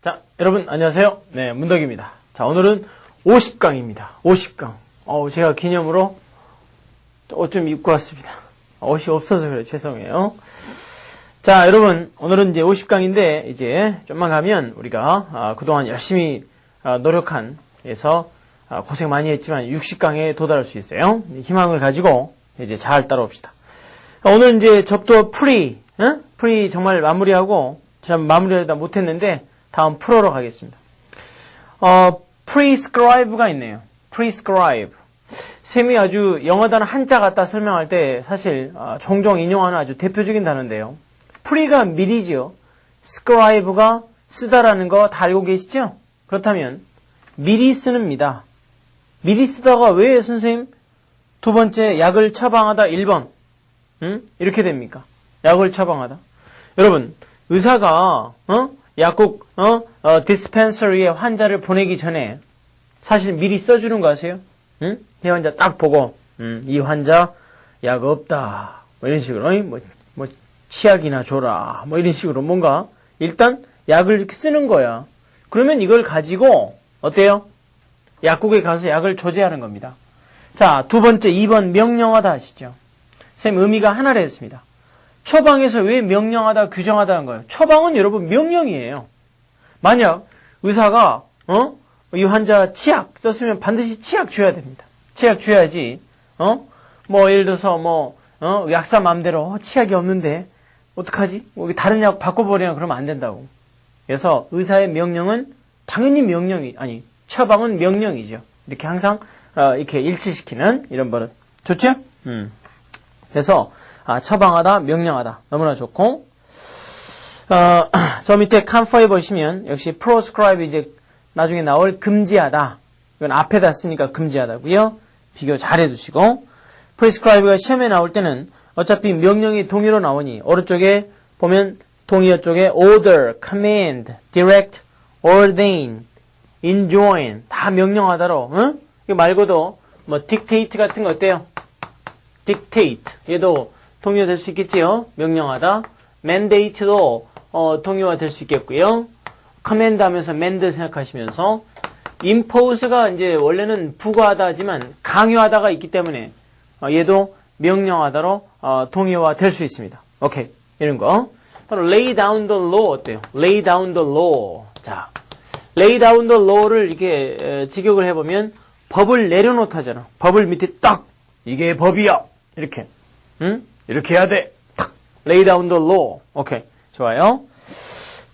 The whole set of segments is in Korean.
자, 여러분 안녕하세요. 네, 문덕입니다. 자, 오늘은 50강입니다. 50강. 제가 기념으로 옷 좀 입고 왔습니다. 옷이 없어서 그래요. 죄송해요. 자, 여러분 오늘은 이제 50강인데 이제 좀만 가면 우리가 그동안 열심히 노력한 해서 고생 많이 했지만 60강에 도달할 수 있어요. 희망을 가지고 이제 잘 따라옵시다. 오늘 이제 접도 프리 정말 마무리하고 참 마무리하다 못했는데 다음 프로로 가겠습니다. prescribe가 있네요. prescribe. 쌤이 아주 영어 단어 한자 갖다 설명할 때 사실 종종 인용하는 아주 대표적인 단어인데요. pre가 미리죠. scribe가 쓰다라는 거 다 알고 계시죠? 그렇다면 미리 쓰는 미다. 미리 쓰다가 왜 선생님 두 번째 약을 처방하다 1번 이렇게 됩니까? 약을 처방하다. 여러분 의사가 약국 디스펜서리에 환자를 보내기 전에 사실 미리 써주는 거 아세요? 이 환자 딱 보고 이 환자 약 없다 뭐 이런 식으로 뭐 치약이나 줘라 뭐 이런 식으로 뭔가 일단 약을 이렇게 쓰는 거야. 그러면 이걸 가지고 어때요? 약국에 가서 약을 조제하는 겁니다. 자, 두 번째 2번 명령하다 하시죠. 쌤 의미가 하나로 했습니다. 처방에서 왜 명령하다 규정하다는 거예요? 처방은 여러분 명령이에요. 만약 의사가 이 환자 치약 썼으면 반드시 치약 줘야 됩니다. 치약 줘야지 뭐 예를 들어서 약사 맘대로 치약이 없는데 어떡하지? 뭐 다른 약 바꿔버리나 그러면 안 된다고. 그래서 의사의 명령은 당연히 처방은 명령이죠. 이렇게 항상 이렇게 일치시키는 이런 버릇. 좋죠? 그래서 처방하다, 명령하다. 너무나 좋고. 저 밑에 컴퍼에 보시면 역시 proscribe 이제 나중에 나올 금지하다. 이건 앞에다 쓰니까 금지하다고요. 비교 잘 해두시고. prescribe가 시험에 나올 때는 어차피 명령이 동의로 나오니 오른쪽에 보면 동의어 쪽에 order, command, direct, ordain, enjoin 다 명령하다로. 이거 말고도 뭐 dictate 같은 거 어때요? dictate 얘도 동의어 될 수 있겠지요. 명령하다. mandate도 동의어가 될 수 있겠고요. command 하면서 mand 생각하시면서 impose가 이제 원래는 부과하다 하지만 강요하다가 있기 때문에 얘도 명령하다로 동의어가 될 수 있습니다. 오케이. 이런 거. 바로 lay down the law 어때요? lay down the law. 자, lay down the law를 이렇게 직역을 해보면 법을 내려놓다잖아. 법을 밑에 딱 이게 법이야. 이렇게. 이렇게 해야 돼. 탁. lay down the law. 오케이. 좋아요.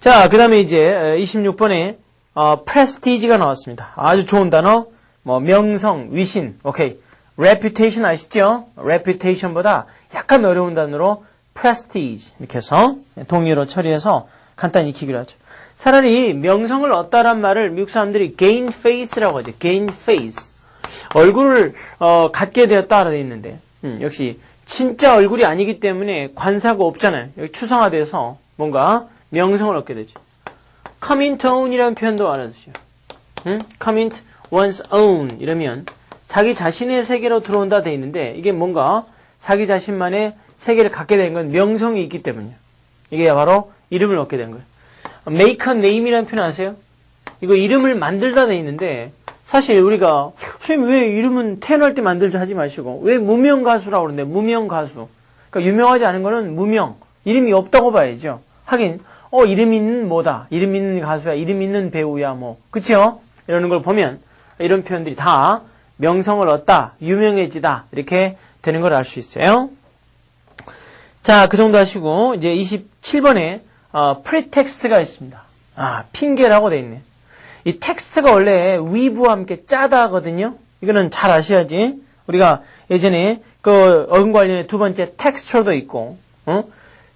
자, 그 다음에 이제 26번에 prestige가 나왔습니다. 아주 좋은 단어. 명성, 위신. 오케이. reputation 아시죠? reputation보다 약간 어려운 단어로 prestige 이렇게 해서 동의어로 처리해서 간단히 익히기로 하죠. 차라리 명성을 얻다란 말을 미국 사람들이 gain face라고 하죠. gain face. 얼굴을 갖게 되었다라고 되어 있는데 역시 진짜 얼굴이 아니기 때문에 관사가 없잖아요. 여기 추상화돼서 뭔가 명성을 얻게 되죠. come into own이라는 표현도 알아두세요. come into one's own 이러면 자기 자신의 세계로 들어온다 돼 있는데 이게 뭔가 자기 자신만의 세계를 갖게 된 건 명성이 있기 때문이에요. 이게 바로 이름을 얻게 된 거예요. make a name이라는 표현 아세요? 이거 이름을 만들다 돼 있는데 사실 우리가 선생님 왜 이름은 태어날 때 만들자 하지 마시고 왜 무명 가수라고 그러는데 무명 가수. 그러니까 유명하지 않은 거는 무명. 이름이 없다고 봐야죠. 하긴 이름 있는 뭐다. 이름 있는 가수야. 이름 있는 배우야. 그쵸? 이러는 걸 보면 이런 표현들이 다 명성을 얻다. 유명해지다. 이렇게 되는 걸 알 수 있어요. 자, 그 정도 하시고 이제 27번에 pretext가 있습니다. 핑계라고 돼 있네. 이 텍스트가 원래 we부와 함께 짜다 하거든요. 이거는 잘 아셔야지. 우리가 예전에 그 어근 관련의 두 번째 texture도 있고,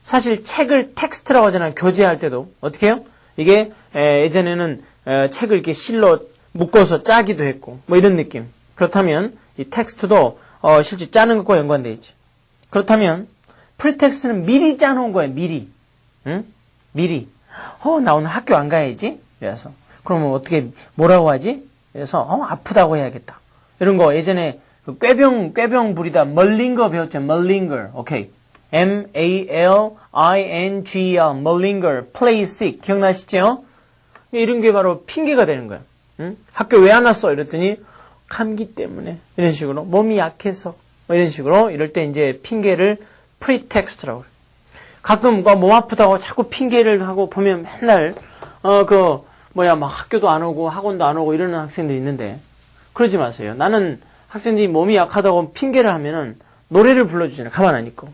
사실 책을 텍스트라고 하잖아요. 교재할 때도 어떻게 해요? 이게 예전에는 책을 이렇게 실로 묶어서 짜기도 했고, 이런 느낌. 그렇다면 이 텍스트도 실제 짜는 것과 연관되어 있지. 그렇다면 프리텍스트는 미리 짜놓은 거예요. 미리. 미리. 나 오늘 학교 안 가야지. 그래서 그러면 어떻게 뭐라고 하지? 그래서 아프다고 해야겠다. 이런 거 예전에 꾀병 부리다 멀링거 배웠죠. 멀링거. 오케이. M-A-L-I-N-G-R. 멀링거. play sick. 기억나시죠? 이런 게 바로 핑계가 되는 거야. 응? 학교 왜 안 왔어? 이랬더니 감기 때문에 이런 식으로 몸이 약해서 이런 식으로 이럴 때 이제 핑계를 pretext라고 그래. 가끔 몸 아프다고 자꾸 핑계를 하고 보면 맨날 막 학교도 안 오고 학원도 안 오고 이러는 학생들이 있는데 그러지 마세요. 나는 학생들이 몸이 약하다고 핑계를 하면은 노래를 불러주잖아요. 가만 안 있고.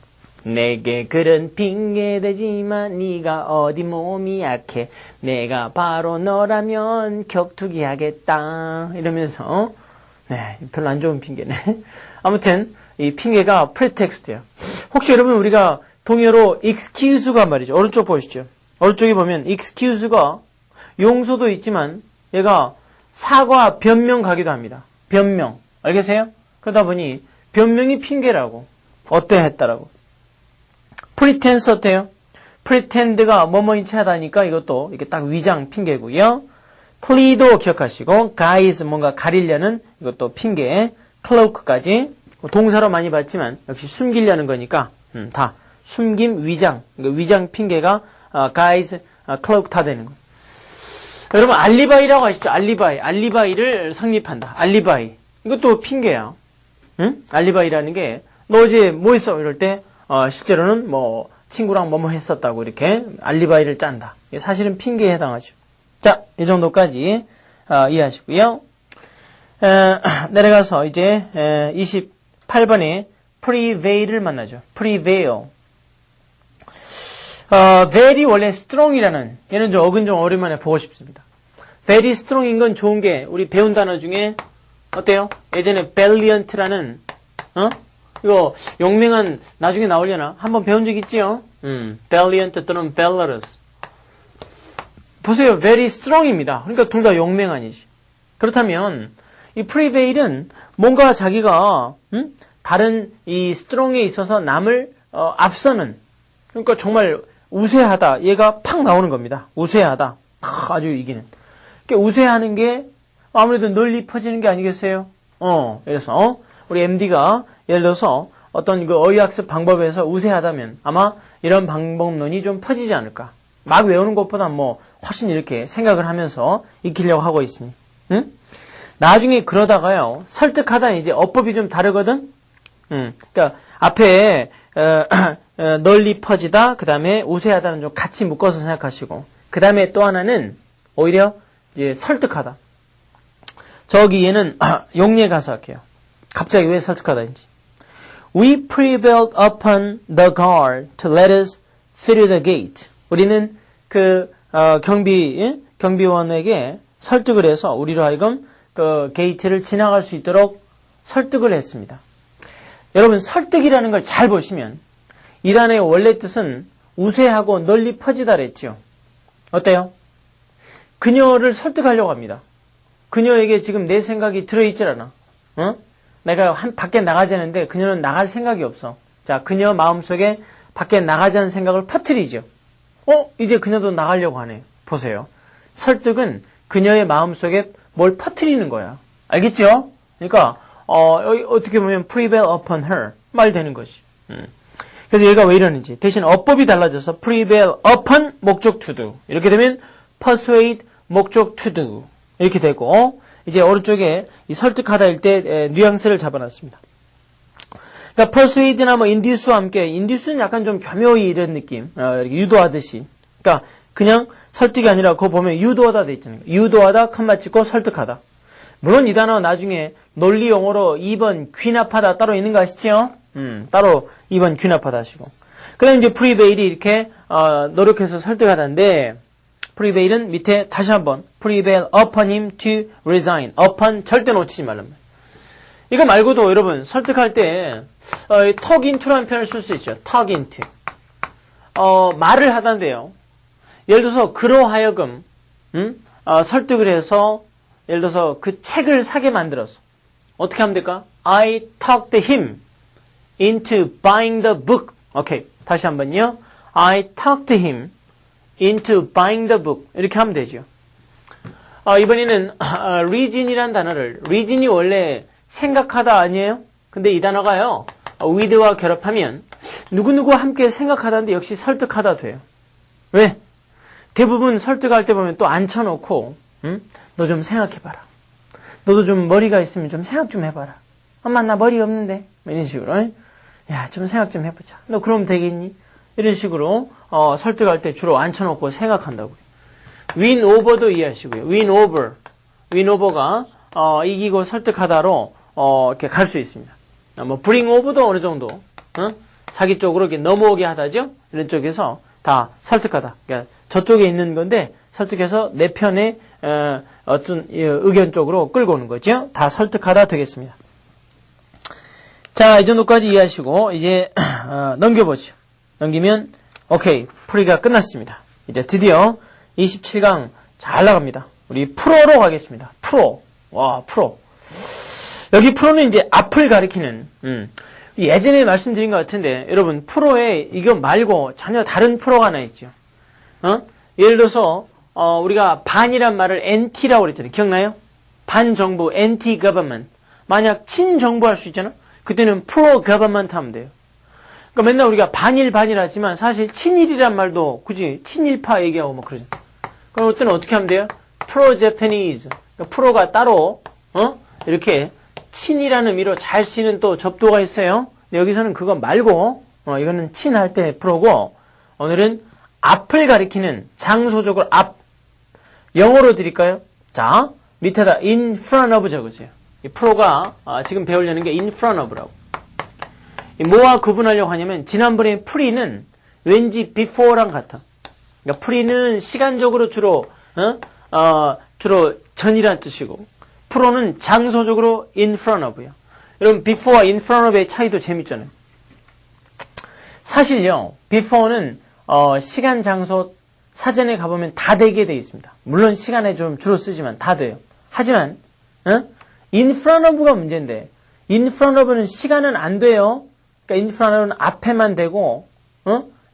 내게 그런 핑계 대지만 네가 어디 몸이 약해. 내가 바로 너라면 격투기 하겠다. 이러면서 네, 별로 안 좋은 핑계네. 아무튼 이 핑계가 pretext예요. 혹시 여러분 우리가 동의어로 excuse가 말이죠. 오른쪽 보시죠. 오른쪽에 보면 excuse가 용서도 있지만 얘가 사과, 변명 가기도 합니다. 변명. 알겠어요? 그러다 보니 변명이 핑계라고. 어때 했다라고. pretense 어때요? pretend가 뭐뭐인 채 하다니까 이것도 이렇게 딱 위장 핑계고요. plead도 기억하시고 guise 뭔가 가리려는 이것도 핑계. cloak까지 동사로 많이 봤지만 역시 숨기려는 거니까 다 숨김, 위장. 위장 핑계가 guise, cloak 다 되는 거예요. 여러분 알리바이라고 아시죠? 알리바이를 성립한다. 알리바이. 이것도 핑계야. 응? 알리바이라는 게 너 어제 뭐 했어? 이럴 때 실제로는 뭐 친구랑 뭐뭐 했었다고 이렇게 알리바이를 짠다. 사실은 핑계에 해당하죠. 자, 이 정도까지 이해하시고요. 내려가서 이제 28번에 prevail을 만나죠. prevail. very 원래 strong이라는 얘는 좀 어근 좀 오랜만에 보고 싶습니다. very strong인 건 좋은 게 우리 배운 단어 중에 어때요? 예전에 valiant라는 이거 용맹한 나중에 나오려나? 한번 배운 적 있지요? valiant 또는 valorous. 보세요. very strong입니다. 그러니까 둘 다 용맹한이지. 그렇다면 이 prevail은 뭔가 자기가 다른 이 strong에 있어서 남을 앞서는 그러니까 정말 우세하다. 얘가 팍 나오는 겁니다. 우세하다. 아주 이기는. 그러니까 우세하는 게 아무래도 널리 퍼지는 게 아니겠어요? 그래서 우리 MD가 예를 들어서 어떤 그 어휘학습 방법에서 우세하다면 아마 이런 방법론이 좀 퍼지지 않을까. 막 외우는 것보다 뭐 훨씬 이렇게 생각을 하면서 익히려고 하고 있으니. 응? 나중에 그러다가요. 설득하다 이제 어법이 좀 다르거든. 그러니까 앞에 널리 퍼지다, 그 다음에 우세하다는 좀 같이 묶어서 생각하시고, 그 다음에 또 하나는 오히려 이제 설득하다. 저기 얘는 용례 가서 할게요. 갑자기 왜 설득하다인지. We prevailed upon the guard to let us through the gate. 우리는 그 경비원에게 설득을 해서 우리로 하여금 그 게이트를 지나갈 수 있도록 설득을 했습니다. 여러분 설득이라는 걸 잘 보시면 이 단어의 원래 뜻은 우세하고 널리 퍼지다 그랬죠. 어때요? 그녀를 설득하려고 합니다. 그녀에게 지금 내 생각이 들어있질 않아. 내가 밖에 나가자는데 그녀는 나갈 생각이 없어. 자, 그녀 마음속에 밖에 나가자는 생각을 퍼뜨리죠. 이제 그녀도 나가려고 하네. 보세요. 설득은 그녀의 마음속에 뭘 퍼뜨리는 거야. 알겠죠? 그러니까 어떻게 보면 prevail upon her 말 되는 거지. 그래서 얘가 왜 이러는지 대신 어법이 달라져서 prevail upon 목적 to do 이렇게 되면 persuade 목적 to do 이렇게 되고 이제 오른쪽에 이 설득하다일 때 뉘앙스를 잡아놨습니다. 그러니까 persuade나 뭐 induce와 함께 induce는 약간 좀 교묘히 이런 느낌 이렇게 유도하듯이 그러니까 그냥 설득이 아니라 그거 보면 유도하다 돼 있잖아요. 유도하다 컴마 찍고 설득하다. 물론 이 단어 나중에 논리 용어로 2번 귀납하다 따로 있는 거 아시죠? 따로 2번 귀납하다 하시고. 그 다음에 이제 prevail이 이렇게, 노력해서 설득하다인데, prevail은 밑에 다시 한번, prevail upon him to resign. upon 절대 놓치지 말랍니다. 이거 말고도 여러분, 설득할 때, talk into라는 표현을 쓸 수 있죠. talk into. 말을 하다인데요. 예를 들어서, 그로 하여금, 설득을 해서, 예를 들어서 그 책을 사게 만들었어. 어떻게 하면 될까? I talked him into buying the book. 오케이. 다시 한번요. I talked him into buying the book. 이렇게 하면 되죠. 이번에는 reason이라는 단어를 reason이 원래 생각하다 아니에요? 근데 이 단어가요. with와 결합하면 누구누구와 함께 생각하다인데 역시 설득하다 돼요. 왜? 대부분 설득할 때 보면 또 앉혀놓고, 너 좀 생각해봐라. 너도 좀 머리가 있으면 좀 생각 좀 해봐라. 엄마, 나 머리 없는데. 이런 식으로. 야, 좀 생각 좀 해보자. 너 그럼 되겠니? 이런 식으로, 설득할 때 주로 앉혀놓고 생각한다고요. win over도 이해하시고요. win over. win over가, 이기고 설득하다로, 이렇게 갈 수 있습니다. 뭐, bring over도 어느 정도, 자기 쪽으로 이렇게 넘어오게 하다죠? 이런 쪽에서 다 설득하다. 그러니까 저쪽에 있는 건데, 설득해서 내 편에, 어떤 의견 쪽으로 끌고 오는 거죠? 다 설득하다 되겠습니다. 자, 이 정도까지 이해하시고, 이제, 넘겨보죠. 넘기면, 오케이. 풀이가 끝났습니다. 이제 드디어 27강 잘 나갑니다. 우리 프로로 가겠습니다. 프로. 와, 프로. 여기 프로는 이제 앞을 가리키는, 예전에 말씀드린 것 같은데, 여러분, 프로에 이거 말고 전혀 다른 프로가 하나 있죠. 예를 들어서, 우리가 반이란 말을 NT라고 그랬잖아요. 기억나요? 반정부, anti-government. 만약 친정부 할 수 있잖아? 그때는 pro-government 하면 돼요. 그러니까 맨날 우리가 반일하지만 사실 친일이란 말도 굳이 친일파 얘기하고 뭐 그러죠. 그럼 그때는 어떻게 하면 돼요? pro-Japanese. 그러니까 프로가 따로, 이렇게 친이라는 의미로 잘 쓰이는 또 접도가 있어요. 근데 여기서는 그거 말고, 이거는 친할 때 프로고, 오늘은 앞을 가리키는 장소적으로 앞. 영어로 드릴까요? 자, 밑에다 in front of 적으세요. 이 프로가 지금 배우려는 게 in front of라고. 뭐와 구분하려고 하냐면 지난번에 프리는 왠지 before랑 같아. 그러니까 프리는 시간적으로 주로 전이란 뜻이고 프로는 장소적으로 in front of요. 여러분 before와 in front of의 차이도 재밌잖아요. 사실요, before는 시간, 장소 사전에 가보면 다 되게 돼 있습니다. 물론 시간에 좀 주로 쓰지만 다 돼요. 하지만 in front of가 문제인데 in front of는 시간은 안 돼요. 그러니까 in front of는 앞에만 되고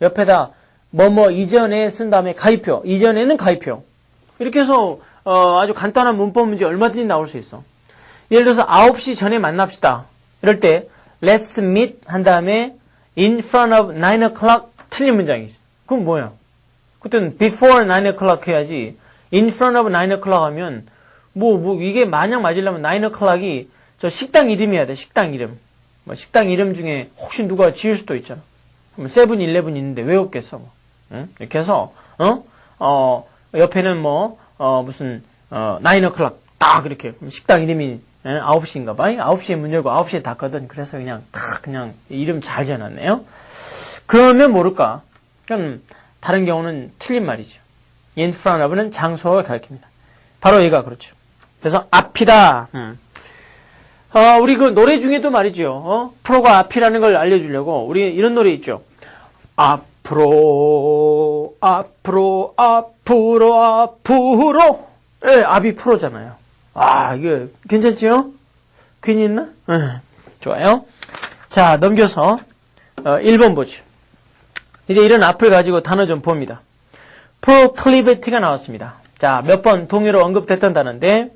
옆에다 뭐뭐 이전에 쓴 다음에 가입표, 이전에는 가입표. 이렇게 해서 아주 간단한 문법 문제 얼마든지 나올 수 있어. 예를 들어서 9시 전에 만납시다. 이럴 때 let's meet 한 다음에 in front of 9 o'clock 틀린 문장이지. 그건 뭐야? 그때는 before 9 o'clock 해야지 in front of 9 o'clock 하면 이게 만약 맞으려면 9 o'clock이 저 식당 이름이어야 돼. 식당 이름. 뭐 식당 이름 중에 혹시 누가 지을 수도 있잖아. 그럼 세븐일레븐 있는데 왜 없겠어? 뭐. 응? 이렇게 해서 옆에는 무슨 9 o'clock 딱 이렇게 식당 이름이 9시인가 봐. 9시에 문 열고 9시에 닫거든. 그래서 그냥 이름 잘 지어놨네요. 그러면 모를까? 그럼 다른 경우는 틀린 말이죠. in front of는 장소를 가리킵니다. 바로 얘가 그렇죠. 그래서 앞이다. 우리 그 노래 중에도 말이죠. 프로가 앞이라는 걸 알려주려고 우리 이런 노래 있죠. 앞으로. 예, 앞이 프로잖아요. 이게 괜찮죠? 괜히 있나? 좋아요. 자, 넘겨서 1번 보죠. 이제 이런 앞을 가지고 단어 좀 봅니다. proclivity가 나왔습니다. 자, 몇 번 동의로 언급됐던 단어인데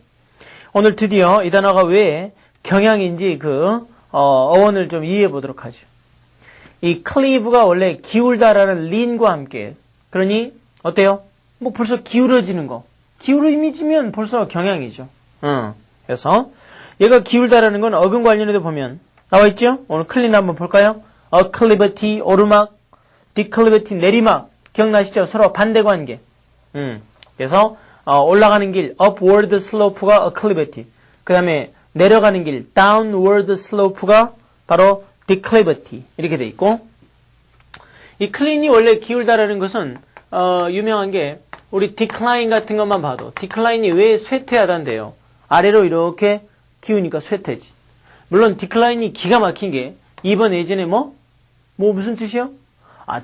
오늘 드디어 이 단어가 왜 경향인지 어원을 좀 이해해 보도록 하죠. 이 클리브가 원래 기울다라는 lean과 함께 그러니 어때요? 벌써 기울어지는 거. 기울어지면 벌써 경향이죠. 그래서 얘가 기울다라는 건 어근 관련에도 보면 나와 있죠? 오늘 클린 한번 볼까요? acclivity 오르막, declivity 내리막. 기억나시죠? 서로 반대 관계. 그래서 올라가는 길 upward slope가 acclivity. 그 다음에 내려가는 길 downward slope가 바로 declivity. 이렇게 돼 있고 이 클린이 원래 기울다라는 것은 유명한 게 우리 decline 같은 것만 봐도 decline이 왜 쇠퇴하단데요. 아래로 이렇게 기우니까 쇠퇴지. 물론 decline이 기가 막힌 게 2번 예전에 무슨 뜻이요?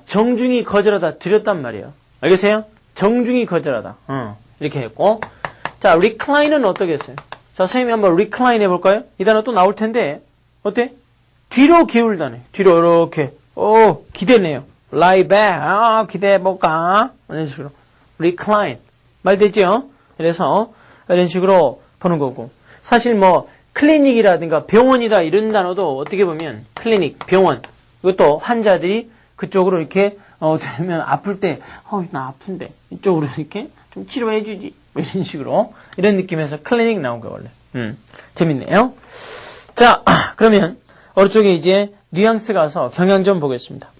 정중히 거절하다 드렸단 말이에요. 알겠어요? 정중히 거절하다. 이렇게 했고 자, recline은 어떠겠어요? 자, 선생님이 한번 recline 해볼까요? 이 단어 또 나올 텐데 어때? 뒤로 기울다네. 뒤로 이렇게 기대네요. lie back. 기대해볼까? 이런 식으로 recline. 말 되죠? 그래서 이런 식으로 보는 거고 사실 클리닉이라든가 병원이다 이런 단어도 어떻게 보면 클리닉, 병원 이것도 환자들이 그쪽으로 이렇게 되면 아플 때, 나 아픈데. 이쪽으로 이렇게 좀 치료해주지. 뭐 이런 식으로. 이런 느낌에서 클리닉 나온 거예요, 원래. 재밌네요. 자, 그러면, 오른쪽에 이제 뉘앙스 가서 경향 좀 보겠습니다.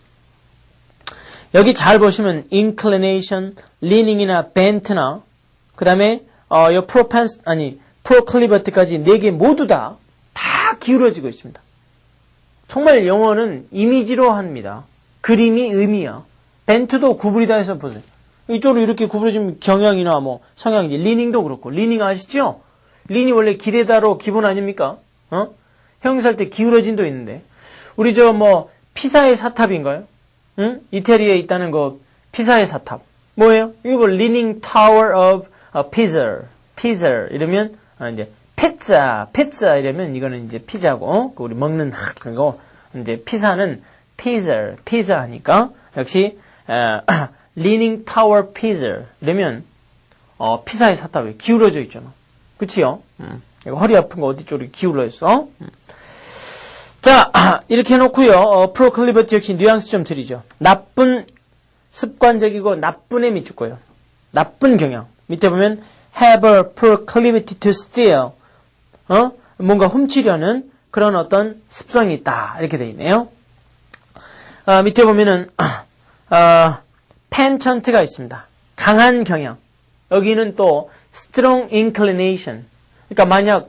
여기 잘 보시면, inclination, leaning이나 bent나, 그 다음에, proclivity까지 4개 모두 다 기울어지고 있습니다. 정말 영어는 이미지로 합니다. 그림이 의미야. 벤트도 구부리다 해서 보세요. 이쪽으로 이렇게 구부러지면 경향이나 뭐 성향이지. 리닝도 그렇고. 리닝 아시죠? 리닝이 원래 기대다로 기본 아닙니까? 형용사할 때 기울어진도 있는데. 우리 피사의 사탑인가요? 응? 이태리에 있다는 거 피사의 사탑. 뭐예요? 이거 Leaning Tower of Pisa. Pisa 이러면 이제 피자 이러면 이거는 이제 피자고 우리 먹는 그거 이제 피사는 피자 하니까 역시 Leaning Tower Pisa 이러면 피사의 사탑에 기울어져 있잖아. 그치요? 이거 허리 아픈 거 어디 쪽으로 기울어 있어? 자, 이렇게 해놓고요. proclivity 역시 뉘앙스 좀 드리죠. 나쁜 습관적이고 나쁜에 밑줄 거예요. 나쁜 경향. 밑에 보면 have a proclivity to steal. 뭔가 훔치려는 그런 어떤 습성이 있다. 이렇게 돼 있네요. 밑에 보면은 penchant가 있습니다. 강한 경향. 여기는 또 strong inclination. 그러니까 만약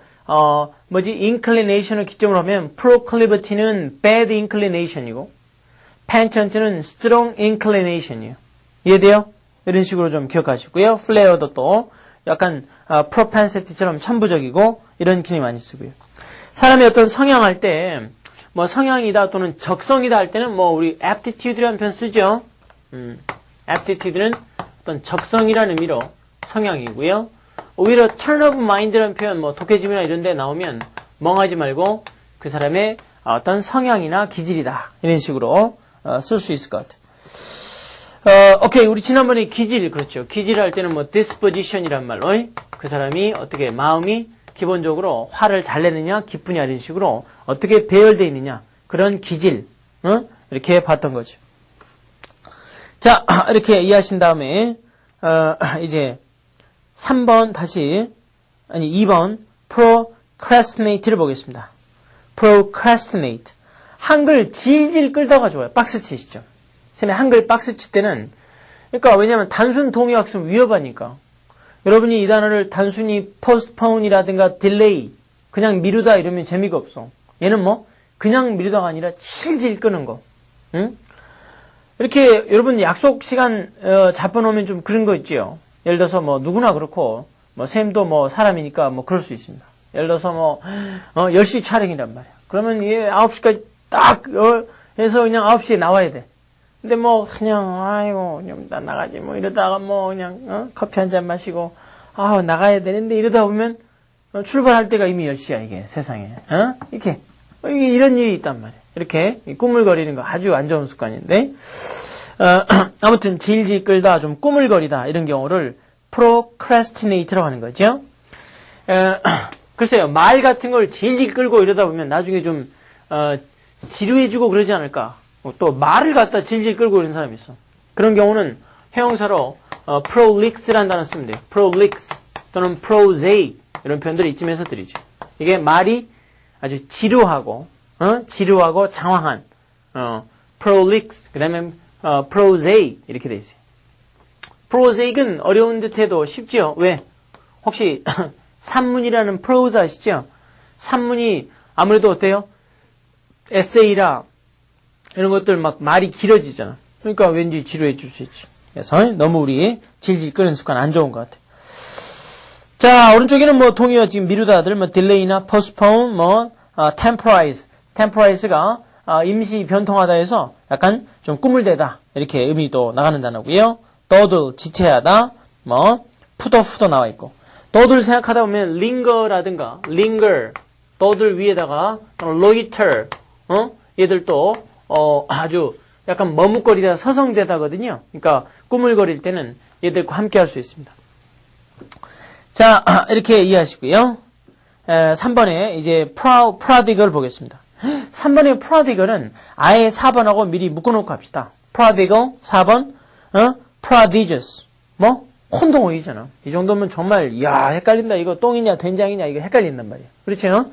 inclination을 기점으로 하면 proclivity는 bad inclination이고 penchant는 strong inclination이에요. 이해돼요? 이런 식으로 좀 기억하시고요. flare도 또 약간 propensity처럼 천부적이고 이런 기능이 많이 쓰고요. 사람이 어떤 성향할 때 성향이다 또는 적성이다 할 때는 우리 aptitude라는 표현 쓰죠. aptitude는 어떤 적성이라는 의미로 성향이고요. 오히려 turn of mind라는 표현 독해집이나 이런 데 나오면 멍하지 말고 그 사람의 어떤 성향이나 기질이다. 이런 식으로 쓸 수 있을 것 같아요. 오케이. 우리 지난번에 기질, 그렇죠. 기질 할 때는 disposition이란 말로 그 사람이 어떻게 마음이 기본적으로 화를 잘 내느냐, 기쁘냐 이런 식으로 어떻게 배열되어 있느냐 그런 기질 이렇게 봤던 거죠. 자, 이렇게 이해하신 다음에 이제 3번 2번 procrastinate를 보겠습니다. procrastinate. 한글 질질 끌다가 좋아요. 박스 치시죠. 쌤이 한글 박스 칠 때는 그러니까 왜냐하면 단순 동의 학습 위협하니까 여러분이 이 단어를 단순히 postpone이라든가 delay 그냥 미루다 이러면 재미가 없어. 얘는 그냥 미루다가 아니라 질질 끄는 거. 응? 이렇게 여러분 약속 시간 잡아놓으면 좀 그런 거 있지요. 예를 들어서 누구나 그렇고 쌤도 사람이니까 그럴 수 있습니다. 예를 들어서 10시 촬영이란 말이야. 그러면 얘 9시까지 딱 해서 그냥 9시에 나와야 돼. 근데 그냥 나 나가지 이러다가 그냥 커피 한 잔 마시고 나가야 되는데 이러다 보면 출발할 때가 이미 10시야 이게 세상에. 이렇게 이런 일이 있단 말이야. 이렇게 꾸물거리는 거 아주 안 좋은 습관인데 아무튼 질질 끌다 좀 꾸물거리다 이런 경우를 procrastinate라고 하는 거죠. 글쎄요. 말 같은 걸 질질 끌고 이러다 보면 나중에 좀 지루해지고 그러지 않을까. 또 말을 갖다 질질 끌고 이런 사람이 있어. 그런 경우는 형용사로 prolix라는 단어 쓰면 돼요. prolix 또는 prosaic 이런 표현들을 이쯤에서 드리죠. 이게 말이 아주 지루하고 장황한 prolix 그 다음에 prosaic 이렇게 돼 있어요. prosaic은 어려운 듯해도 쉽죠. 왜? 혹시 산문이라는 prose 아시죠? 산문이 아무래도 어때요? 에세이라 이런 것들 말이 길어지잖아. 그러니까 왠지 지루해 줄 수 있지. 그래서 너무 우리 질질 끄는 습관 안 좋은 것 같아. 자, 오른쪽에는 동의어 지금 미루다들 delay나 postpone, temporize. temporize가 임시 변통하다 해서 약간 좀 꾸물대다 이렇게 의미도 나가는 단어고요. dawdle 지체하다, 푸도 나와 있고. dawdle 생각하다 보면 linger라든가 linger, dawdle 위에다가 loiter, 얘들도 아주 약간 머뭇거리다 서성대다거든요. 그러니까 꾸물거릴 때는 얘들과 함께 할 수 있습니다. 자, 이렇게 이해하시고요. 3번에 이제 prodigal을 보겠습니다. 3번의 prodigal은 아예 4번하고 미리 묶어놓고 합시다. prodigal 4번 prodigious 뭐 혼동어이잖아. 이 정도면 정말 야 헷갈린다. 이거 똥이냐 된장이냐 이거 헷갈린단 말이야. 그렇죠?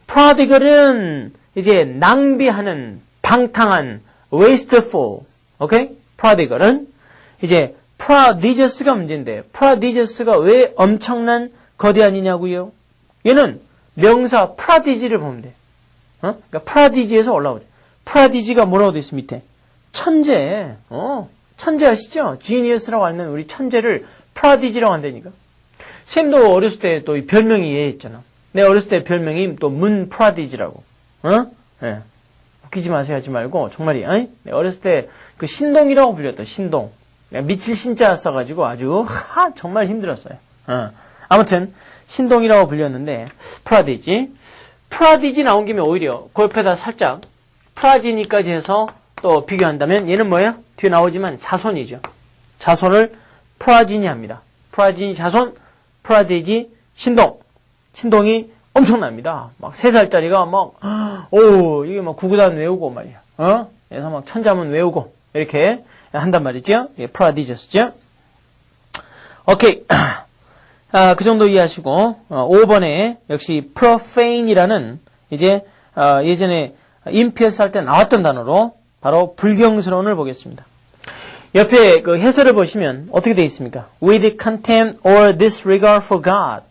prodigal은 이제 낭비하는 방탕한 wasteful. 오케이? prodigal은 이제 prodigious가 문제인데 prodigious가 왜 엄청난 거대한이냐고요? 얘는 명사 prodigy를 보면 돼. 그러니까 prodigy에서 올라오죠. prodigy가 뭐라고 돼 있어 밑에? 천재. 천재 아시죠? genius라고 하는 우리 천재를 prodigy라고 한다니까. 쌤도 어렸을 때 또 이 별명이 얘 있잖아. 내 어렸을 때 별명이 또 문 prodigy라고. 네. 웃기지 마세요 하지 말고 정말이. 내 어렸을 때 그 신동이라고 불렸다. 신동. 미칠 신자 써가지고 아주 정말 힘들었어요. 아무튼 신동이라고 불렸는데 prodigy. prodigy 나온 김에 오히려 그 옆에다 살짝 프라지니까지 해서 또 비교한다면 얘는 뭐예요? 뒤에 나오지만 자손이죠. 자손을 프라지니 합니다. 프라지니 자손, prodigy 신동. 신동이 엄청납니다. 막 3살짜리가 이게 막 구구단 외우고 말이야. 그래서 막 천자문 외우고 이렇게 한단 말이죠. 예, prodigious죠. 오케이. 그 정도 이해하시고 5번에 역시 profane이라는 이제 예전에 임피어스 할 때 나왔던 단어로 바로 불경스러운을 보겠습니다. 옆에 그 해설을 보시면 어떻게 되어 있습니까? With contempt or disregard for God.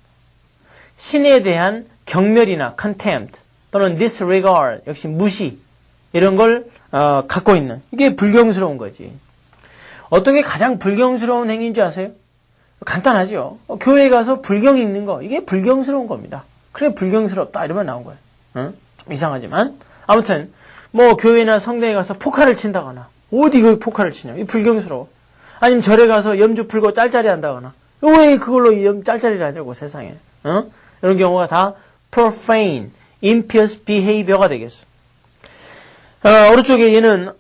신에 대한 경멸이나 contempt 또는 disregard 역시 무시 이런 걸 갖고 있는 이게 불경스러운 거지. 어떤 게 가장 불경스러운 행위인 줄 아세요? 간단하죠. 교회에 가서 불경 읽는 거 이게 불경스러운 겁니다. 그래 불경스럽다 이러면 나온 거예요. 좀 이상하지만 아무튼 뭐 교회나 성당에 가서 포카를 친다거나 어디 그 포카를 치냐 이 불경스러워. 아니면 절에 가서 염주 풀고 짤짤이 한다거나 왜 그걸로 짤짤이를 하냐고 세상에. 이런 경우가 다 profane, impious behavior가 되겠어. 오른쪽에 얘는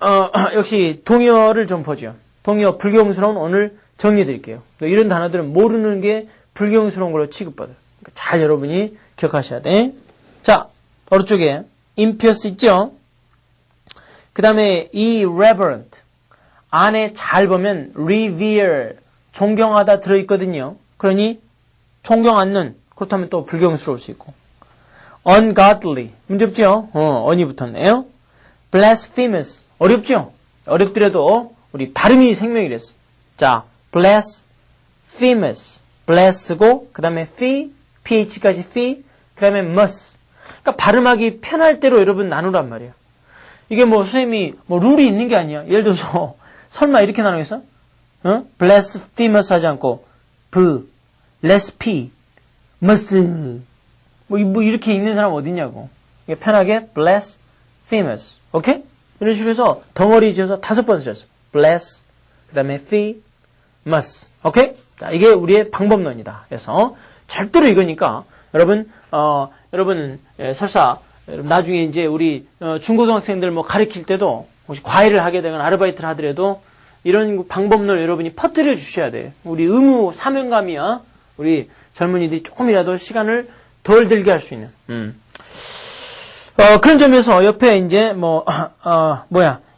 역시 동의어를 좀 보죠. 동의어 불경스러운 오늘 정리해 드릴게요. 이런 단어들은 모르는 게 불경스러운 걸로 취급받아요. 그러니까 잘 여러분이 기억하셔야 돼. 자, 오른쪽에 impious 있죠? 그 다음에 irreverent. 안에 잘 보면 revere, 존경하다 들어있거든요. 그러니 존경 않는, 그렇다면 또 불경스러울 수 있고. ungodly, 문제 없죠? 언이 붙었네요. blasphemous, 어렵죠? 어렵더라도 우리 발음이 생명이랬어. 자, blasphemous, bless고 그 다음에 ph까지 그 다음에 must. 그러니까 발음하기 편할 대로 여러분 나누란 말이에요. 이게 뭐 선생님이 뭐 룰이 있는 게 아니야. 예를 들어서 설마 이렇게 나누겠어? blasphemous 하지 않고 less p, must 뭐 이렇게 읽는 사람 어디 있냐고. 이게 편하게 blasphemous, 오케이? 이런 식으로 해서 덩어리 지어서 5번 쓰셨어. bless, 그 다음에 must, 오케이? 자, 이게 우리의 방법론이다. 그래서 절대로 이거니까 여러분 설사 나중에 이제 우리 중고등학생들 뭐 가르칠 때도 혹시 과외를 하게 되거나 아르바이트를 하더라도 이런 방법론을 여러분이 퍼뜨려 주셔야 돼. 우리 의무 사명감이야. 우리 젊은이들이 조금이라도 시간을 덜 들게 할 수 있는. 그런 점에서 옆에 이제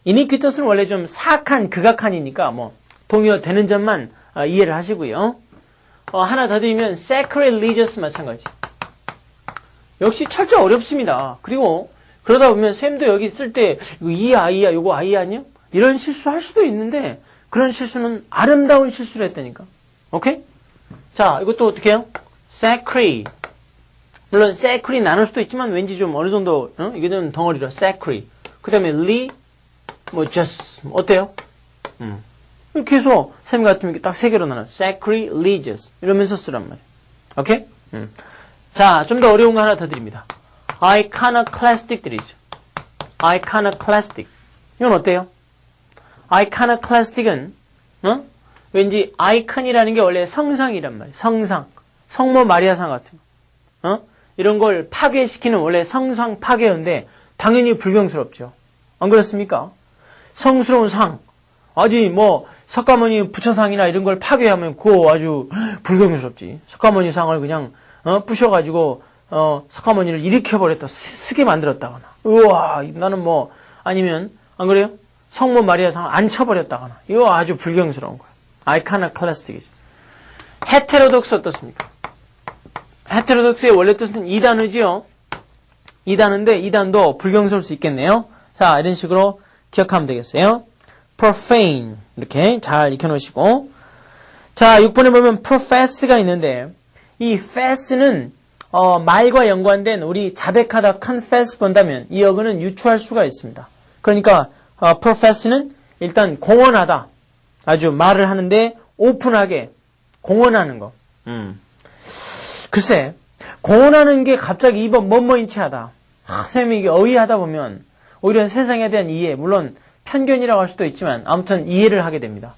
iniquitous는 원래 좀 사악한, 극악한이니까 뭐 동의어 되는 점만 이해를 하시고요. 하나 더 드리면 sacrilegious 마찬가지. 역시 철저 어렵습니다. 그리고 그러다 보면 쌤도 여기 쓸 때 이 아이야, 요거 아이 아니야? 이런 실수할 수도 있는데 그런 실수는 아름다운 실수를 했다니까. 오케이? 자, 이것도 어떻게 해요? sacri. 물론 sacri 나눌 수도 있지만 왠지 좀 어느 정도 이게 좀 덩어리로 sacri. 그 다음에 just 어때요? 이렇게 해서 쌤 같으면 딱 3개로 나눠. sacrilegious 이러면서 쓰란 말이에요. 오케이? 자, 좀 더 어려운 거 하나 더 드립니다. iconoclastic 드리죠. iconoclastic. 이건 어때요? iconoclastic은 왠지 icon이라는 게 원래 성상이란 말이에요. 성상. 성모 마리아상 같은 거. 이런 걸 파괴시키는 원래 성상 파괴인데 당연히 불경스럽죠. 안 그렇습니까? 성스러운 상. 아직 뭐 석가모니 부처상이나 이런 걸 파괴하면 그거 아주 불경스럽지. 석가모니 상을 그냥 부셔가지고 석가모니를 일으켜버렸다. 쓰게 만들었다거나. 우와, 나는 뭐 아니면 안 그래요? 성모 마리아 안 쳐버렸다거나. 이거 아주 불경스러운 거예요. 아이카나클라스틱이죠. 헤테로독스 어떻습니까? 헤테로독스의 원래 뜻은 이단이지요. 이단인데 이단도 불경스러울 수 있겠네요. 자, 이런 식으로 기억하면 되겠어요. profane 이렇게 잘 익혀놓으시고, 자, 6번에 보면 profess가 있는데 이 fess는 말과 연관된 우리 자백하다 confess 본다면 이 어근은 유추할 수가 있습니다. 그러니까 profess는 일단 공언하다, 아주 말을 하는데 오픈하게 공언하는 거. 글쎄, 공언하는 게 갑자기 이번 뭐뭐인치 하다. 선생님이 이게 어휘하다 보면 오히려 세상에 대한 이해, 물론 편견이라고 할 수도 있지만 아무튼 이해를 하게 됩니다.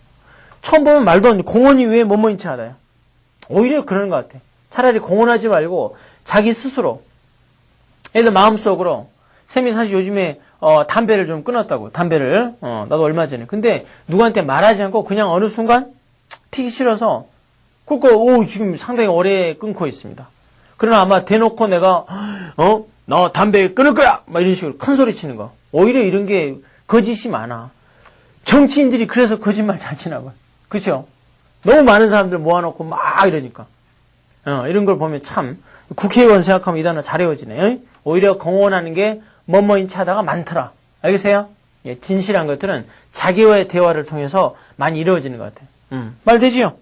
처음 보면 말도 안 돼. 공언이 왜 뭐뭐인치 하다요? 오히려 그러는 것 같아. 차라리 공언하지 말고 자기 스스로, 예를 들어 마음속으로, 쌤이 사실 요즘에 담배를 좀 끊었다고. 담배를 나도 얼마 전에. 근데 누구한테 말하지 않고 그냥 어느 순간 피기 싫어서 그거 지금 상당히 오래 끊고 있습니다. 그러나 아마 대놓고 내가 너 담배 끊을 거야! 막 이런 식으로 큰 소리 치는 거. 오히려 이런 게 거짓이 많아. 정치인들이 그래서 거짓말 잘 치나 봐. 그렇죠? 너무 많은 사람들 모아놓고 막 이러니까. 이런 걸 보면 참 국회의원 생각하면 이 단어 잘 외워지네. 오히려 공언하는 게 뭐뭐인치 하다가 많더라. 알겠어요? 예, 진실한 것들은 자기와의 대화를 통해서 많이 이루어지는 것 같아요. 말 되지요?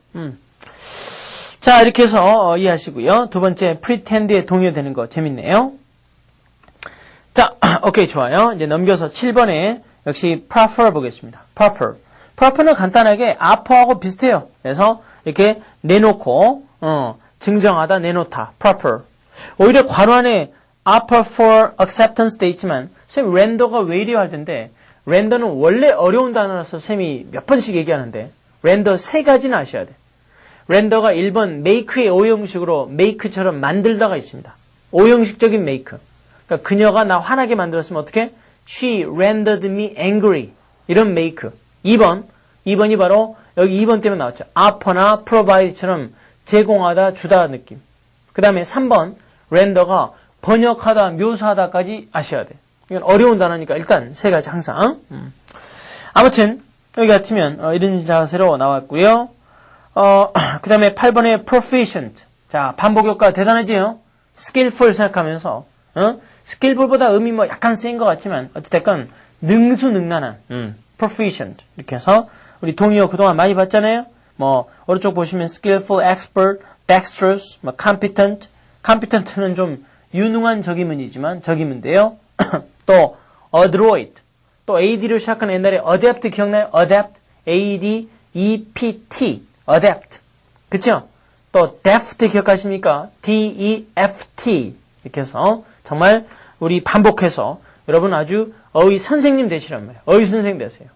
자, 이렇게 해서 이해하시고요. 두 번째, pretend에 동요되는 거 재밌네요. 자, 오케이, 좋아요. 이제 넘겨서 7번에 역시 proper 보겠습니다. proper. proper는 간단하게 aper하고 비슷해요. 그래서 이렇게 내놓고 증정하다, 내놓다. proper. 오히려 괄호 안에 aper for acceptance 돼 있지만 쌤 render가 왜 이래요 할 텐데, render는 원래 어려운 단어라서 쌤이 몇 번씩 얘기하는데 render 세 가지는 아셔야 돼. render가 1번 make의 오형식으로 make처럼 만들다가 있습니다. 오형식적인 make. 그러니까 그녀가 나 화나게 만들었으면 어떻게? She rendered me angry. 이런 make. 2번이 바로 여기 2번 때문에 나왔죠. offer나 provide처럼 제공하다, 주다 느낌. 그 다음에 3번 render가 번역하다, 묘사하다까지 아셔야 돼. 이건 어려운 단어니까 일단 세 가지 항상. 아무튼 여기 같으면 이런 자세로 나왔고요. 그 다음에 8번에 proficient. 자, 반복 효과 대단하지요? skillful 생각하면서, skillful보다 음이 뭐 약간 쓰인 것 같지만, 어찌됐건, 능수능란한, proficient. 이렇게 해서, 우리 동의어 그동안 많이 봤잖아요? 뭐, 오른쪽 보시면 skillful, expert, dexterous, 뭐, competent. competent는 좀 유능한 적임문이지만, 적임문인데요. 또, adroit. 또, AD로 시작하는 옛날에 adept 기억나요? adept, A-D-E-P-T. adept. 그쵸? 또 deft 기억하십니까? D-E-F-T. 이렇게 해서 정말 우리 반복해서 여러분 아주 어휘 선생님 되시란 말이에요. 어휘 선생 되세요.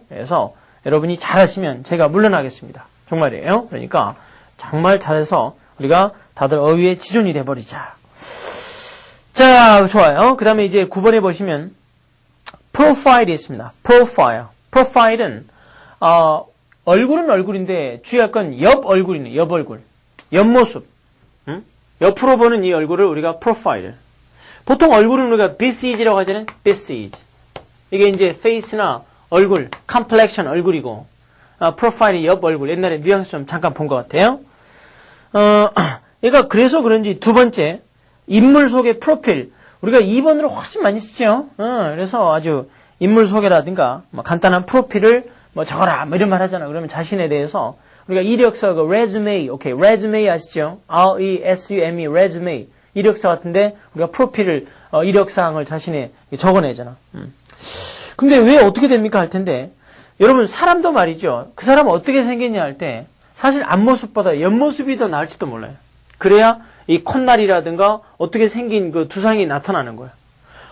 그래서 여러분이 잘하시면 제가 물러나겠습니다. 정말이에요. 그러니까 정말 잘해서 우리가 다들 어휘의 지존이 돼버리자. 자, 좋아요. 그 다음에 이제 9번에 보시면 profile이 있습니다. profile은 얼굴은 얼굴인데 주의할 건 옆 얼굴이네. 옆 얼굴. 옆모습. 옆으로 보는 이 얼굴을 우리가 프로파일. 보통 얼굴은 우리가 비시지라고 하잖아요. 비시지. 이게 이제 face나 얼굴, complexion 얼굴이고, 프로파일이 옆 얼굴. 옛날에 뉘앙스 좀 잠깐 본 것 같아요. 얘가 그래서 그런지 두 번째 인물 소개 프로필. 우리가 2번으로 훨씬 많이 쓰죠. 그래서 아주 인물 소개라든가 뭐 간단한 프로필을 뭐 적어라 뭐 이런 말 하잖아. 그러면 자신에 대해서 우리가 이력서 그 resume, 오케이, resume 아시죠? R-E-S-U-M-E, resume. 이력서 같은데 우리가 프로필을 이력사항을 자신의 적어내잖아. 근데 왜 어떻게 됩니까 할 텐데, 여러분 사람도 말이죠. 그 사람은 어떻게 생겼냐 할 때 사실 앞모습보다 옆모습이 더 나을지도 몰라요. 그래야 이 콧날이라든가 어떻게 생긴 그 두상이 나타나는 거야.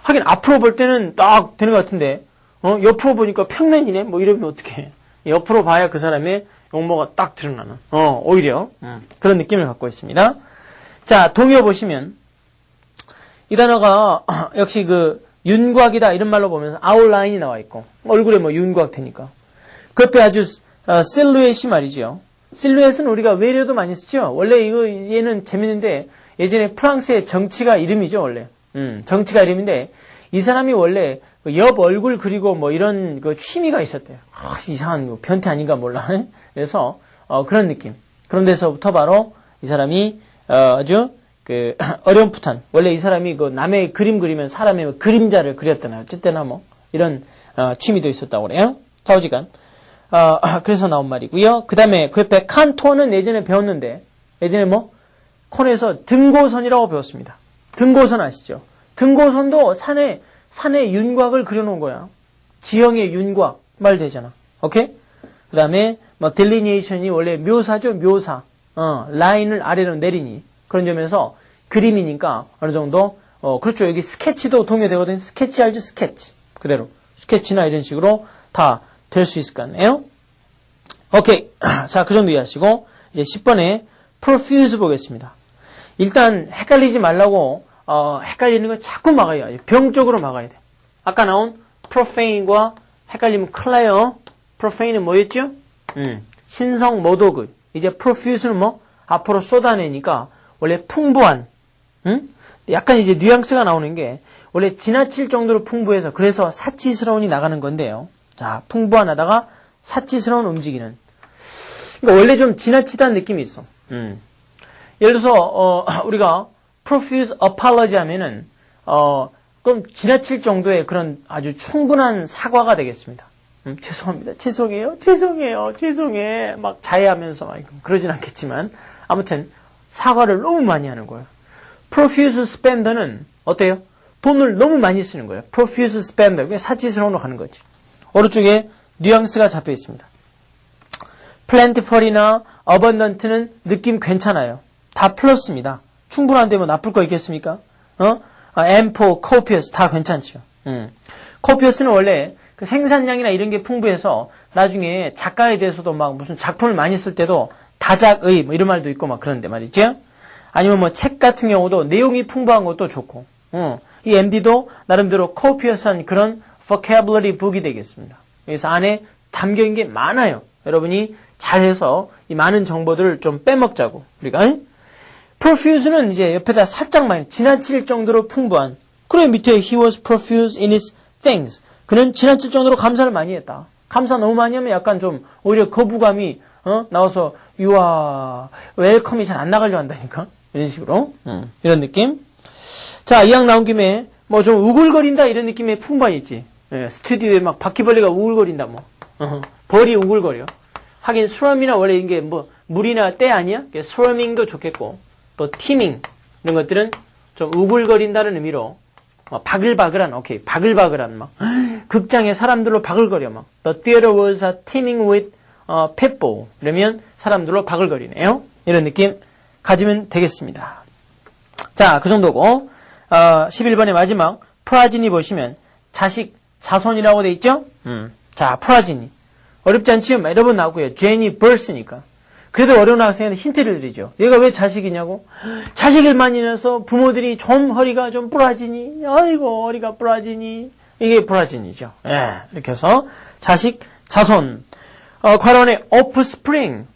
하긴 앞으로 볼 때는 딱 되는 것 같은데 옆으로 보니까 평면이네? 뭐 이러면 어떡해. 옆으로 봐야 그 사람의 용모가 딱 드러나는, 오히려, 그런 느낌을 갖고 있습니다. 자, 동요 보시면, 이 단어가, 역시 윤곽이다, 이런 말로 보면서 아웃라인이 나와 있고, 얼굴에 뭐 윤곽 되니까. 그 옆에 아주, 실루엣이 말이죠. 실루엣은 우리가 외래어도 많이 쓰죠. 원래 얘는 재밌는데, 예전에 프랑스의 정치가 이름이죠, 원래. 정치가 이름인데, 이 사람이 원래 옆 얼굴 그리고 뭐 이런 그 취미가 있었대요. 이상한 변태 아닌가 몰라. 그래서 그런 느낌. 그런 데서부터 바로 이 사람이 아주 그 어렴풋한, 원래 이 사람이 그 남의 그림 그리면 사람의 그림자를 그렸잖아요. 어쨌거나 뭐 이런 취미도 있었다고 그래요. 좌우지간. 그래서 나온 말이고요. 그 다음에 그 옆에 칸토어는 예전에 배웠는데, 예전에 뭐 콘에서 등고선이라고 배웠습니다. 등고선 아시죠? 등고선도 산의 윤곽을 그려놓은 거야. 지형의 윤곽 말 되잖아. 오케이? 그 다음에 뭐 딜리니에이션이 원래 묘사죠. 묘사. 라인을 아래로 내리니. 그런 점에서 그림이니까 어느 정도 그렇죠. 여기 스케치도 동요되거든요. 스케치 알죠? 스케치. 그대로 스케치나 이런 식으로 다 될 수 있을 것 같네요. 오케이. 자, 그 정도 이해하시고 이제 10번에 profuse 보겠습니다. 일단 헷갈리지 말라고 헷갈리는 건 자꾸 막아야 돼. 병적으로 막아야 돼. 아까 나온 profane과 헷갈리면 큰일 나요. profane은 뭐였죠? 신성 모독의. 이제 profuse는 뭐? 앞으로 쏟아내니까 원래 풍부한, 약간 이제 뉘앙스가 나오는 게 원래 지나칠 정도로 풍부해서 그래서 사치스러운이 나가는 건데요. 자, 풍부한 하다가 사치스러운 움직이는. 그러니까 원래 좀 지나치다는 느낌이 있어. 예를 들어서 우리가 profuse apology 하면은 그럼 지나칠 정도의 그런 아주 충분한 사과가 되겠습니다. 죄송합니다. 죄송해요. 막 자해하면서 막 그러진 않겠지만 아무튼 사과를 너무 많이 하는 거예요. profuse spender는 어때요? 돈을 너무 많이 쓰는 거예요. profuse spender. 그게 사치스러운으로 가는 거지. 오른쪽에 뉘앙스가 잡혀 있습니다. plentiful이나 abundant는 느낌 괜찮아요. 다 플러스입니다. 충분한데 뭐 나쁠 거 있겠습니까? ample, copious 다 괜찮죠. copious는 원래 그 생산량이나 이런 게 풍부해서 나중에 작가에 대해서도 막 무슨 작품을 많이 쓸 때도 다작의 뭐 이런 말도 있고 막 그런데 말이죠. 아니면 뭐 책 같은 경우도 내용이 풍부한 것도 좋고. 이 MD도 나름대로 copious한 그런 vocabulary book이 되겠습니다. 그래서 안에 담겨있는 게 많아요. 여러분이 잘해서 이 많은 정보들을 좀 빼먹자고 우리가. profuse는 이제 옆에다 살짝만 지나칠 정도로 풍부한. 그래 밑에 he was profuse in his things. 그는 지나칠 정도로 감사를 많이 했다. 감사 너무 많이 하면 약간 좀 오히려 거부감이 나와서 유아 웰컴이 잘 안 나가려 한다니까. 이런 식으로 이런 느낌. 자, 이왕 나온 김에 뭐 좀 우글거린다 이런 느낌의 풍부한 있지. 예, 스튜디오에 막 바퀴벌레가 우글거린다 뭐. 벌이 우글거려. 하긴 스워밍이나 원래 이게 뭐 물이나 때 아니야? 스워밍도 좋겠고 또 티밍 이런 것들은 좀 우글거린다는 의미로 바글바글한 오케이 바글바글한 막 극장에 사람들로 바글거려 막 The theater was teeming with people 이러면 사람들로 바글거리네요. 이런 느낌 가지면 되겠습니다. 자, 그 정도고 11번의 마지막 프라지니 보시면 자식 자손이라고 돼 있죠? 자, 프라지니 어렵지 않지요? 여러 번 나오고요. 제니 버스니까. 그래도 어려운 학생한테 힌트를 드리죠. 얘가 왜 자식이냐고? 자식을 많이 낳아서 부모들이 좀 허리가 좀 부라지니. 아이고 허리가 부라지니. 이게 부라지니죠. 예, 이렇게 해서 자식 자손. 괄호안에 offspring.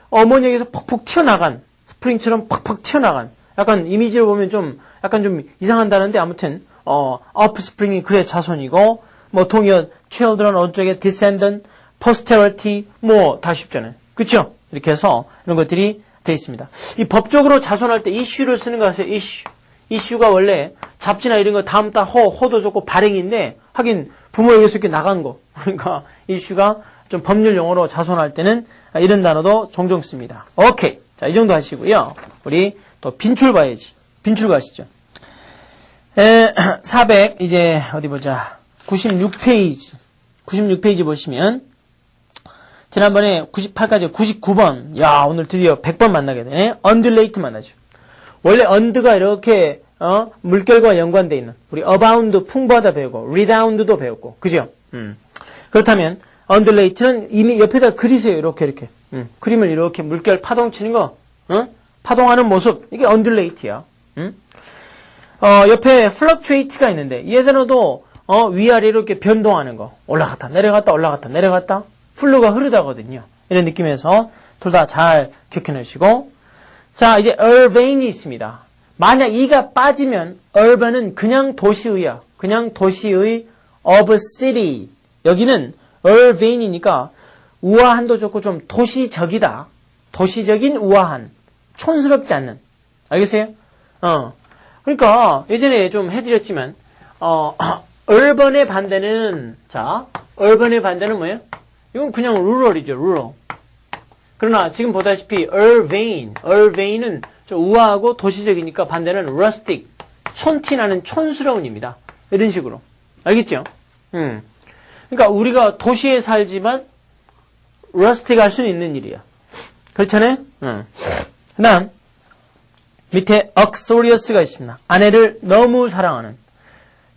어머니에게서 퍽퍽 튀어나간 스프링처럼 팍팍 튀어나간. 약간 이미지로 보면 좀 약간 좀 이상한다는데 아무튼 offspring이 그래 자손이고 뭐 동의어 children 어쪽에 descendant, posterity 뭐 다 쉽잖아요. 그렇죠? 이렇게 해서 이런 것들이 돼 있습니다. 이 법적으로 자손할 때 issue를 쓰는 거 아세요? issue가 원래 잡지나 이런 거 다음 달 호도 좋고 발행인데 하긴 부모에게서 이렇게 나간 거. 그러니까 issue가 좀 법률 용어로 자손할 때는 이런 단어도 종종 씁니다. 오케이. 자, 이 정도 하시고요. 우리 또 빈출 봐야지. 빈출 가시죠. 400 이제 어디 보자. 96페이지. 96페이지 보시면 지난번에 98까지 99번. 야, 오늘 드디어 100번 만나게 되네. undulate 만나죠. 원래 under가 이렇게 물결과 연관되어 있는 우리 abound 풍부하다 배우고 redound도 배웠고. 그죠? 그렇다면 undulate는 이미 옆에다 그리세요. 이렇게. 그림을 이렇게 물결 파동 치는 거. 파동하는 모습. 이게 undulate야. 옆에 fluctuate가 있는데 얘들도 위아래로 이렇게 변동하는 거. 올라갔다 내려갔다 올라갔다 내려갔다. 플루가 흐르다거든요. 이런 느낌에서 둘 다 잘 기억해놓으시고. 자, 이제 urban이 있습니다. 만약 이가 빠지면 urban은 그냥 도시의야. 그냥 도시의 of a city. 여기는 urbane이니까 우아한도 좋고 좀 도시적이다. 도시적인 우아한. 촌스럽지 않는. 알겠어요? 그러니까 예전에 좀 해드렸지만 urban의 반대는 urban의 반대는 뭐예요? 이건 그냥 rural이죠. rural. 그러나 지금 보다시피 urbane은 좀 우아하고 도시적이니까 반대는 rustic. 촌티나는 촌스러운입니다. 이런 식으로. 알겠죠? 그러니까 우리가 도시에 살지만 rustic 할 수는 있는 일이야. 그렇잖아요? 그 다음 밑에 uxorious가 있습니다. 아내를 너무 사랑하는.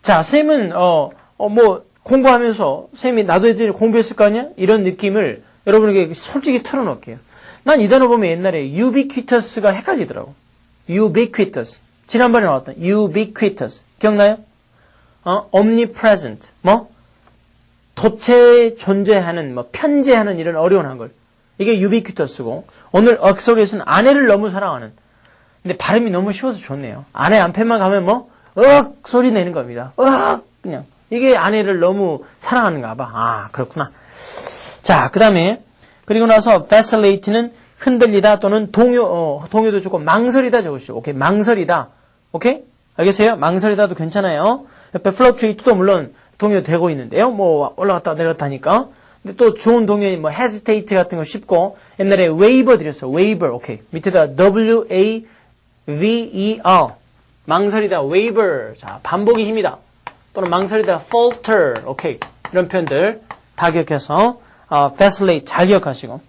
자, 쌤은 뭐 공부하면서 쌤이 나도 예전에 공부했을 거 아니야? 이런 느낌을 여러분에게 솔직히 털어놓을게요. 난 이 단어 보면 옛날에 ubiquitous가 헷갈리더라고. ubiquitous. 지난번에 나왔던 ubiquitous. 기억나요? omnipresent. 뭐? 도체에 존재하는, 뭐, 편재하는 이런 어려운 한글. 이게 ubiquitous고, 오늘 uxorious는 아내를 너무 사랑하는. 근데 발음이 너무 쉬워서 좋네요. 아내 앞에만 가면 뭐, 소리 내는 겁니다. 그냥. 이게 아내를 너무 사랑하는가 봐. 아, 그렇구나. 자, 그 다음에, 그리고 나서 vacillate는 흔들리다 또는 동요도 좋고, 망설이다 적으시죠. 오케이, 망설이다. 오케이? 알겠어요? 망설이다도 괜찮아요. 옆에 fluctuate도 물론 동요 되고 있는데요. 뭐, 올라갔다 내려갔다 하니까. 근데 또 좋은 동요인 뭐, hesitate 같은 거 쉽고, 옛날에 waver 드렸어. waver. 오케이. 밑에다 W-A-V-E-R. 망설이다, waver. 자, 반복의 힘이다. 또는 망설이다, falter. 오케이. 이런 표현들 다 기억해서, vacillate 잘 기억하시고.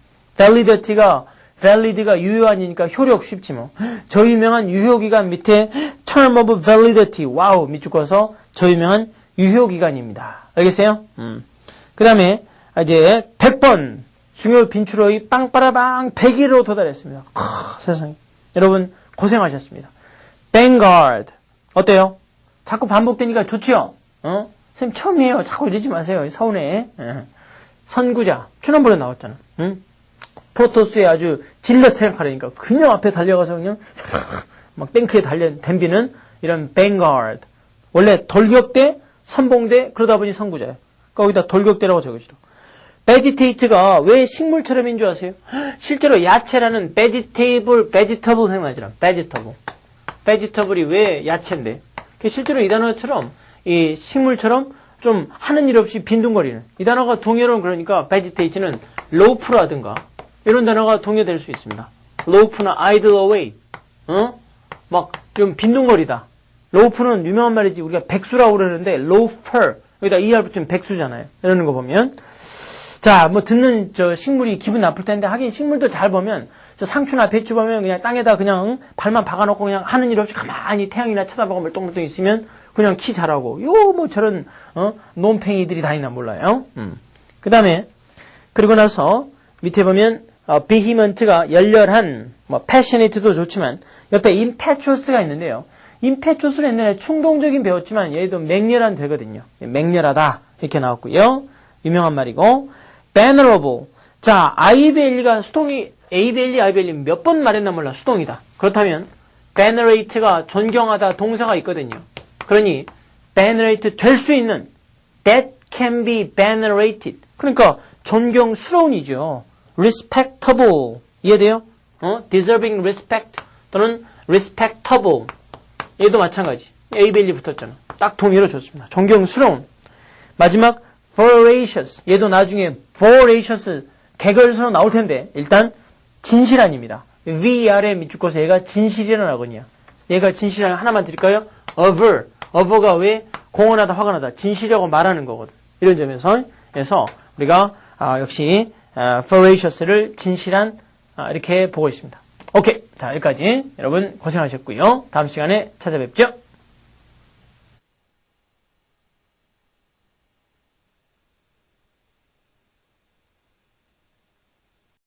valid가 유효한이니까 효력 쉽지 뭐. 저 유명한 유효기간 밑에 term of validity. 와우. 밑줄 그어서 저 유명한 유효기간입니다. 알겠어요? 그 다음에, 이제 100번 중요 빈출어의 빵빠라빵 100일로 도달했습니다. 세상에. 여러분, 고생하셨습니다. vanguard. 어때요? 자꾸 반복되니까 좋지요? 선생님 처음이에요. 자꾸 이러지 마세요. 서운해. 선구자. 지난번에 나왔잖아. 프로토스에 아주 질러 생각하려니까 그냥 앞에 달려가서 그냥 막 탱크에 댐비는 이런 vanguard. 원래 돌격대, 선봉대 그러다 보니 선구자예요. 거기다 돌격대라고 적으시죠. vegetate가 왜 식물처럼인 줄 아세요? 실제로 야채라는 vegetable 생각나잖아. vegetable이 왜 야채인데? 실제로 이 단어처럼 이 식물처럼 좀 하는 일 없이 빈둥거리는 이 단어가 동요로는 그러니까 vegetate는 loaf라든가 이런 단어가 동요될 수 있습니다. loaf나 idle away, 막 좀 빈둥거리다. loaf는 유명한 말이지 우리가 백수라고 그러는데 loafer 여기다 er 붙이면 백수잖아요. 이러는 거 보면 자, 뭐 듣는 저 식물이 기분 나쁠 텐데 하긴 식물도 잘 보면 저 상추나 배추 보면 그냥 땅에다 그냥 발만 박아놓고 그냥 하는 일 없이 가만히 태양이나 쳐다보고 멀뚱멀뚱 있으면 그냥 키 자라고 요 뭐 저런 논팽이들이 다 있나 몰라요. 그 다음에 그리고 나서 밑에 보면 behemont가 열렬한 뭐 passionate도 좋지만 옆에 impetuous가 있는데요. impetuous는 옛날에 충동적인 배웠지만 얘도 맹렬한 되거든요. 맹렬하다 이렇게 나왔고요. 유명한 말이고 venerable. 자, IVLE가 수동이 AVLE, IVLE 몇 번 말했나 몰라. 수동이다. 그렇다면 venerate가 존경하다 동사가 있거든요. 그러니 venerate 될 수 있는 that can be venerated. 그러니까 존경스러운이죠. respectable. 이해돼요? deserving respect 또는 respectable. 얘도 마찬가지. AVLE 붙었잖아. 딱 동의로 줬습니다. 존경스러운. 마지막 voracious. 얘도 나중에 voracious 개걸스러운 나올 텐데 일단 진실한입니다. VR에 밑줄 꺼서 얘가 진실이라는 어근이야. 얘가 진실한 하나만 드릴까요? aver가 왜 공언하다 화가 나다 진실이라고 말하는 거거든. 이런 점에서 우리가 역시 voracious를 진실한 이렇게 보고 있습니다. 오케이. 자, 여기까지 여러분 고생하셨고요. 다음 시간에 찾아뵙죠.